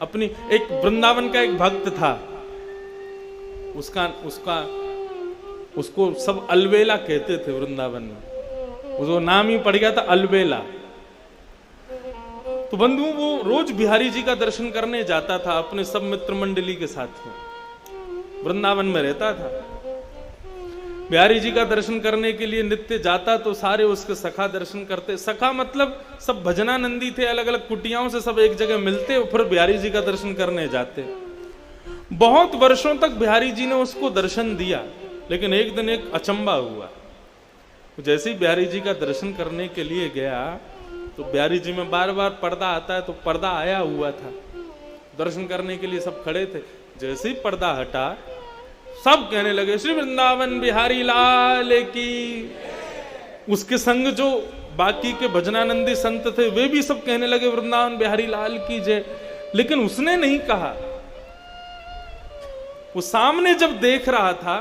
अपनी एक वृंदावन का एक भक्त था, उसको सब अलबेला कहते थे वृंदावन में, उसको नाम ही पड़ गया था अलबेला। तो बंधु वो रोज बिहारी जी का दर्शन करने जाता था अपने सब मित्र मंडली के साथ में, वृंदावन में रहता था। बिहारी जी का दर्शन करने के लिए नित्य जाता तो सारे उसके सखा दर्शन करते। सखा मतलब सब भजनानंदी थे, अलग अलग कुटियाओं से सब एक जगह मिलते और फिर बिहारी जी का दर्शन करने जाते। बहुत वर्षों तक बिहारी जी ने उसको दर्शन दिया, लेकिन एक दिन एक अचंबा हुआ। जैसे ही बिहारी जी का दर्शन करने के लिए गया तो बिहारी जी में बार बार पर्दा आता है, तो पर्दा आया हुआ था, दर्शन करने के लिए सब खड़े थे। जैसे ही पर्दा हटा सब कहने लगे श्री वृंदावन बिहारी लाल की। उसके संग जो बाकी के भजनानंदी संत थे वे भी सब कहने लगे वृंदावन बिहारी लाल की जय, लेकिन उसने नहीं कहा। वो सामने जब देख रहा था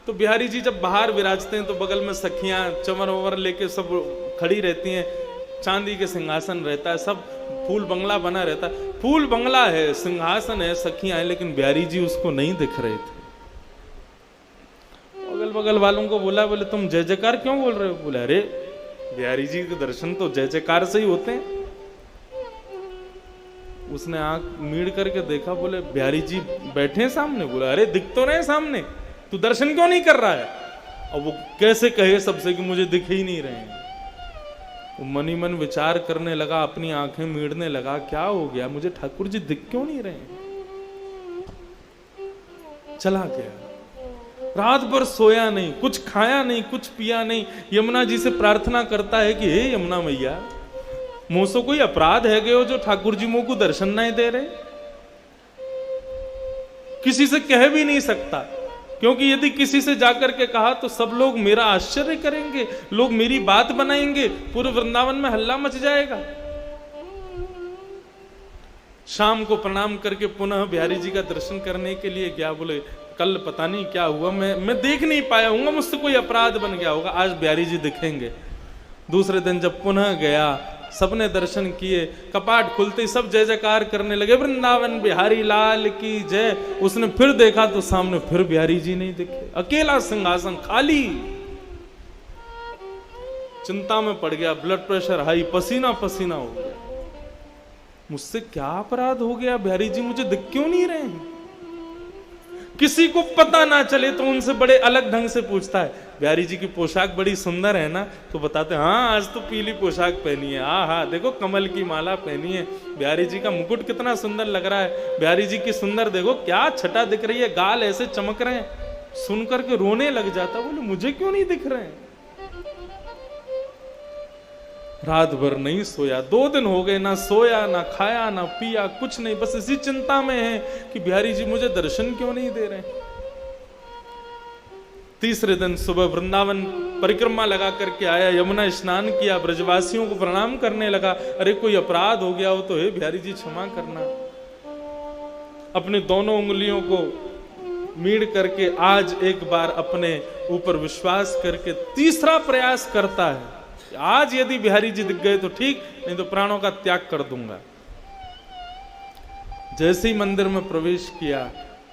तो बिहारी जी जब बाहर विराजते हैं तो बगल में सखियां चंवर ववर लेके सब खड़ी रहती हैं, चांदी के सिंहासन रहता है, सब फूल बंगला बना रहता है। फूल बंगला है, सिंहासन है, सखियां हैं, लेकिन बिहारी जी उसको नहीं दिख रहे थे। अगल बगल वालों को बोला, बोले तुम जय जयकार क्यों बोल रहे हो? बोले अरे बिहारी जी के दर्शन तो जय जयकार से ही होते हैं। उसने आंख मीड़ करके देखा, बोले बिहारी जी बैठे हैं सामने। बोला अरे दिख तो रहे सामने, तू दर्शन क्यों नहीं कर रहा है? और वो कैसे कहे सबसे कि मुझे दिख ही नहीं रहे हैं। वो मनी मन विचार करने लगा, अपनी आंखें मीड़ने लगा, क्या हो गया मुझे, ठाकुर जी दिख क्यों नहीं रहे हैं? चला गया, रात भर सोया नहीं, कुछ खाया नहीं, कुछ पिया नहीं। यमुना जी से प्रार्थना करता है कि हे यमुना मैया, मुझसे कोई अपराध है गयो जो ठाकुर जी मुझको दर्शन नहीं दे रहे? किसी से कह भी नहीं सकता, क्योंकि यदि किसी से जाकर के कहा तो सब लोग मेरा आश्चर्य करेंगे, लोग मेरी बात बनाएंगे, पूरे वृंदावन में हल्ला मच जाएगा। शाम को प्रणाम करके पुनः बिहारी जी का दर्शन करने के लिए गया। बोले कल पता नहीं क्या हुआ, मैं देख नहीं पाया हूँ, मुझसे कोई अपराध बन गया होगा, आज बिहारी जी दिखेंगे। दूसरे दिन जब पुनः गया, सबने दर्शन किए, कपाट खुलते ही सब जय जयकार करने लगे, वृंदावन बिहारी लाल की जय। उसने फिर देखा तो सामने फिर बिहारी जी नहीं दिखे, अकेला सिंहासन खाली। चिंता में पड़ गया, ब्लड प्रेशर हाई, पसीना पसीना हो गया। मुझसे क्या अपराध हो गया, बिहारी जी मुझे दिख क्यों नहीं रहे हैं? किसी को पता ना चले तो उनसे बड़े अलग ढंग से पूछता है, बिहारी जी की पोशाक बड़ी सुंदर है ना? तो बताते हैं हाँ आज तो पीली पोशाक पहनी है, हाँ देखो कमल की माला पहनी है, बिहारी जी का मुकुट कितना सुंदर लग रहा है, बिहारी जी की सुंदर देखो क्या छटा दिख रही है, गाल ऐसे चमक रहे हैं। सुन करके रोने लग जाता, बोले मुझे क्यों नहीं दिख रहे हैं? रात भर नहीं सोया, 2 दिन हो गए, ना सोया ना खाया ना पिया, कुछ नहीं, बस इसी चिंता में है कि बिहारी जी मुझे दर्शन क्यों नहीं दे रहे। तीसरे दिन सुबह वृंदावन परिक्रमा लगा करके आया, यमुना स्नान किया, ब्रजवासियों को प्रणाम करने लगा। अरे कोई अपराध हो गया हो तो हे बिहारी जी क्षमा करना। अपनी दोनों उंगलियों को मीड़ करके आज एक बार अपने ऊपर विश्वास करके तीसरा प्रयास करता है, आज यदि बिहारी जी दिख गए तो ठीक, नहीं तो प्राणों का त्याग कर दूंगा। जैसे ही मंदिर में प्रवेश किया,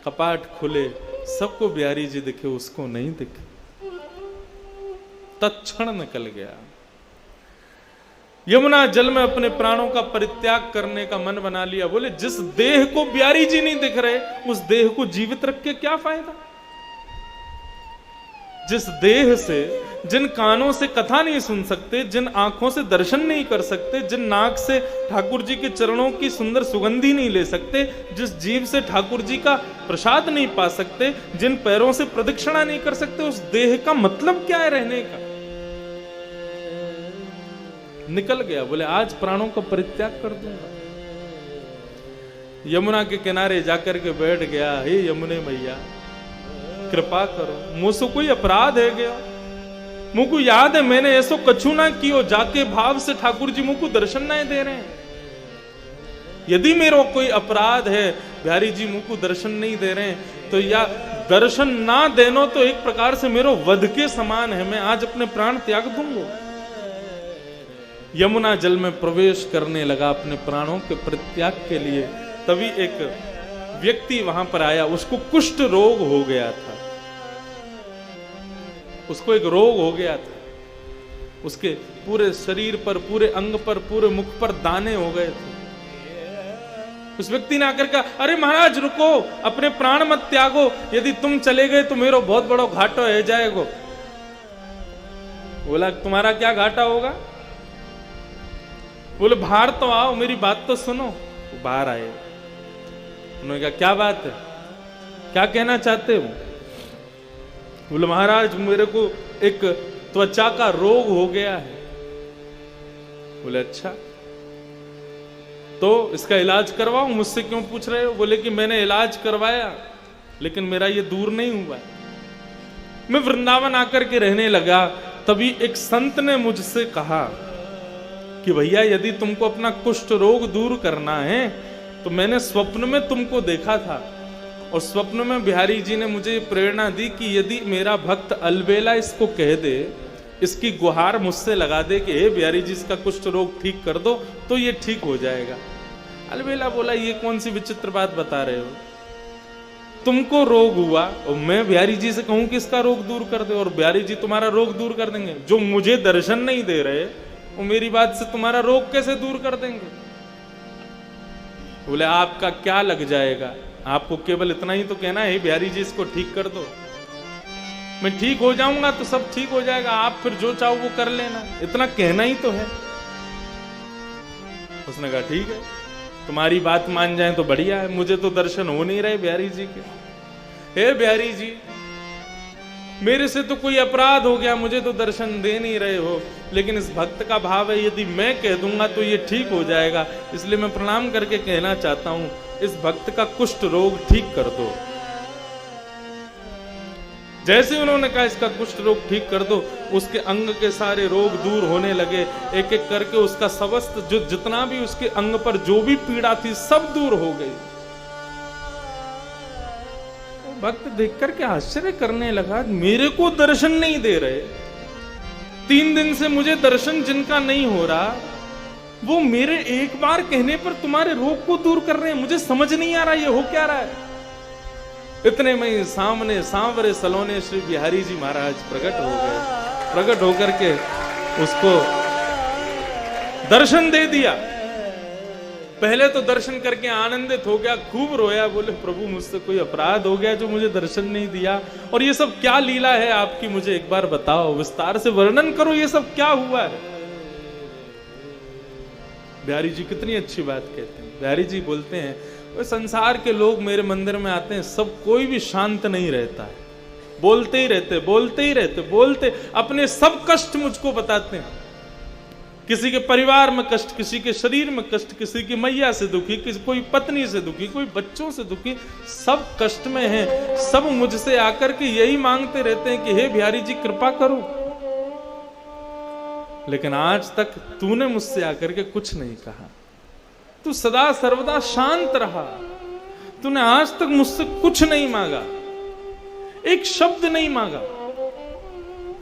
कपाट खुले, सबको बिहारी जी दिखे, उसको नहीं दिखे। तत्क्षण निकल गया। यमुना जल में अपने प्राणों का परित्याग करने का मन बना लिया। बोले जिस देह को बिहारी जी नहीं दिख रहे, उस देह को जीवित रख के क्या फायदा? जिस देह से, जिन कानों से कथा नहीं सुन सकते, जिन आंखों से दर्शन नहीं कर सकते, जिन नाक से ठाकुर जी के चरणों की सुंदर सुगंधी नहीं ले सकते, जिस जीभ से ठाकुर जी का प्रसाद नहीं पा सकते, जिन पैरों से प्रदक्षिणा नहीं कर सकते, उस देह का मतलब क्या है रहने का? निकल गया। बोले आज प्राणों का परित्याग कर दूंगा। यमुना के किनारे जाकर के बैठ गया। हे यमुने मैया कृपा करो, मुझसे कोई अपराध है गया? मुझको याद है मैंने ऐसो कछु ना कियो, जाके भाव से ठाकुर जी मुझको दर्शन नहीं दे रहे हैं। यदि मेरा कोई अपराध है, बिहारी जी मुझको दर्शन नहीं दे रहे हैं, तो या दर्शन ना देनो तो एक प्रकार से मेरा वध के समान है, मैं आज अपने प्राण त्याग दूंगा। यमुना जल में प्रवेश करने लगा अपने प्राणों के परित्याग के लिए। तभी एक व्यक्ति वहां पर आया, उसको कुष्ठ रोग हो गया था, उसको एक रोग हो गया था, उसके पूरे शरीर पर, पूरे अंग पर, पूरे मुख पर दाने हो गए थे। उस व्यक्ति ने आकर कहा, अरे महाराज रुको, अपने प्राण मत त्यागो, यदि तुम चले गए तो मेरा बहुत बड़ा घाटा हो जाएगा। बोला तुम्हारा क्या घाटा होगा? बोले बाहर तो आओ, मेरी बात तो सुनो। वो बाहर आए, उन्होंने कहा क्या बात है, क्या कहना चाहते हो? बोले महाराज मेरे को एक त्वचा का रोग हो गया है। बोले अच्छा, तो इसका इलाज करवाओ, मुझसे क्यों पूछ रहे हो? बोले कि मैंने इलाज करवाया लेकिन मेरा ये दूर नहीं हुआ। मैं वृंदावन आकर के रहने लगा, तभी एक संत ने मुझसे कहा कि भैया यदि तुमको अपना कुष्ठ रोग दूर करना है तो मैंने स्वप्न में तुमको देखा था, और स्वप्न में बिहारी जी ने मुझे प्रेरणा दी कि यदि मेरा भक्त अलबेला इसको कह दे, इसकी गुहार मुझसे लगा दे कि हे बिहारी जी इसका कुष्ठ रोग ठीक कर दो, तो ये ठीक हो जाएगा। अलबेला बोला ये कौन सी विचित्र बात बता रहे हो, तुमको रोग हुआ और मैं बिहारी जी से कहूं कि इसका रोग दूर कर दे, और बिहारी जी तुम्हारा रोग दूर कर देंगे? जो मुझे दर्शन नहीं दे रहे वो मेरी बात से तुम्हारा रोग कैसे दूर कर देंगे? बोले आपका क्या लग जाएगा, आपको केवल इतना ही तो कहना है बिहारी जी इसको ठीक कर दो, मैं ठीक हो जाऊंगा तो सब ठीक हो जाएगा, आप फिर जो चाहो वो कर लेना, इतना कहना ही तो है। उसने कहा ठीक है, तुम्हारी बात मान जाए तो बढ़िया है, मुझे तो दर्शन हो नहीं रहे बिहारी जी के। हे बिहारी जी मेरे से तो कोई अपराध हो गया, मुझे तो दर्शन दे नहीं रहे हो, लेकिन इस भक्त का भाव है यदि मैं कह दूंगा तो ये ठीक हो जाएगा, इसलिए मैं प्रणाम करके कहना चाहता हूं इस भक्त का कुष्ठ रोग ठीक कर दो। जैसे उन्होंने कहा इसका कुष्ठ रोग ठीक कर दो, उसके अंग के सारे रोग दूर होने लगे, एक एक करके उसका समस्त जो जितना भी उसके अंग पर जो भी पीड़ा थी सब दूर हो गई। भक्त देख करके आश्चर्य करने लगा, मेरे को दर्शन नहीं दे रहे, 3 दिन से मुझे दर्शन जिनका नहीं हो रहा, वो मेरे एक बार कहने पर तुम्हारे रोग को दूर कर रहे हैं, मुझे समझ नहीं आ रहा ये हो क्या रहा है। इतने में सामने सांवरे सलोने श्री बिहारी जी महाराज प्रकट हो गए, प्रकट होकर के उसको दर्शन दे दिया। पहले तो दर्शन करके आनंदित हो गया, खूब रोया, बोले प्रभु मुझसे कोई अपराध हो गया जो मुझे दर्शन नहीं दिया, और ये सब क्या लीला है आपकी, मुझे एक बार बताओ, विस्तार से वर्णन करो, ये सब क्या हुआ है। बिहारी जी कितनी अच्छी बात कहते हैं। बिहारी जी बोलते हैं संसार के लोग मेरे मंदिर में आते हैं, सब कोई भी शांत नहीं रहता है, बोलते ही रहते, बोलते ही रहते, बोलते अपने सब कष्ट मुझको बताते हैं, किसी के परिवार में कष्ट, किसी के शरीर में कष्ट, किसी की मैया से दुखी, किसी कोई पत्नी से दुखी, कोई बच्चों से दुखी, सब कष्ट में हैं, सब मुझसे आकर के यही मांगते रहते हैं कि हे बिहारी जी कृपा करो, लेकिन आज तक तूने मुझसे आकर के कुछ नहीं कहा, तू सदा सर्वदा शांत रहा, तूने आज तक मुझसे कुछ नहीं मांगा, एक शब्द नहीं मांगा,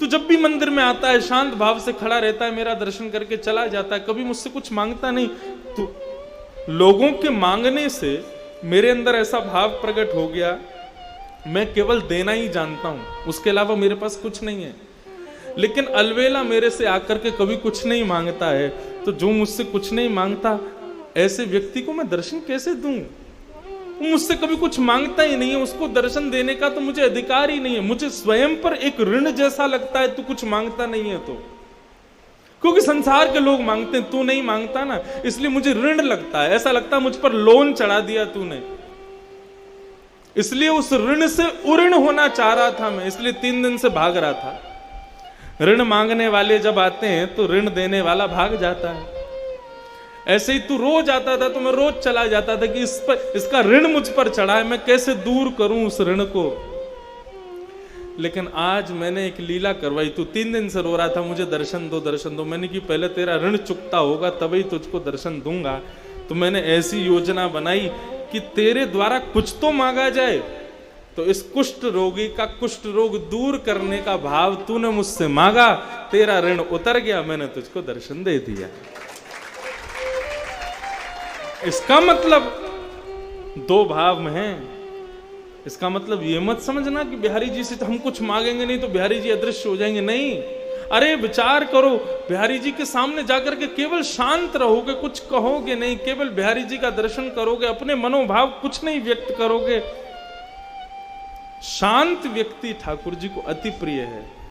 तू जब भी मंदिर में आता है शांत भाव से खड़ा रहता है, मेरा दर्शन करके चला जाता है, कभी मुझसे कुछ मांगता नहीं। तू लोगों के मांगने से मेरे अंदर ऐसा भाव प्रकट हो गया, मैं केवल देना ही जानता हूं, उसके अलावा मेरे पास कुछ नहीं है। लेकिन अलवेला मेरे से आकर के कभी कुछ नहीं मांगता है, तो जो मुझसे कुछ नहीं मांगता ऐसे व्यक्ति को मैं दर्शन कैसे दूं? वो मुझसे कभी कुछ मांगता ही नहीं है, उसको दर्शन देने का तो मुझे अधिकार ही नहीं है, मुझे स्वयं पर एक ऋण जैसा लगता है तू कुछ मांगता नहीं है तो, क्योंकि संसार के लोग मांगते हैं, तू नहीं मांगता ना, इसलिए मुझे ऋण लगता है, ऐसा लगता है मुझ पर लोन चढ़ा दिया तूने, इसलिए उस ऋण से उऋण होना चाह रहा था मैं, इसलिए 3 दिन से भाग रहा था। ऋण मांगने वाले जब आते हैं तो ऋण देने वाला भाग जाता है, ऐसे ही तू रोज आता था तो मैं रोज चला जाता था कि इसका ऋण मुझ पर चढ़ा है, मैं कैसे दूर करूं उस ऋण को। लेकिन आज मैंने एक लीला करवाई, तू 3 दिन से रो रहा था मुझे दर्शन दो दर्शन दो, मैंने कि पहले तेरा ऋण चुकता होगा तभी तुझको दर्शन दूंगा। तो मैंने ऐसी योजना बनाई कि तेरे द्वारा कुछ तो मांगा जाए, तो इस कुष्ठ रोगी का कुष्ठ रोग दूर करने का भाव तूने मुझसे मांगा, तेरा ऋण उतर गया, मैंने तुझको दर्शन दे दिया। इसका मतलब दो भाव में हैं। इसका मतलब ये मत समझना कि बिहारी जी से तो हम कुछ मांगेंगे नहीं तो बिहारी जी अदृश्य हो जाएंगे, नहीं। अरे विचार करो, बिहारी जी के सामने जाकर के केवल शांत रहोगे, कुछ कहोगे नहीं, केवल बिहारी जी का दर्शन करोगे, अपने मनोभाव कुछ नहीं व्यक्त करोगे। शांत व्यक्ति ठाकुर जी को अति प्रिय है।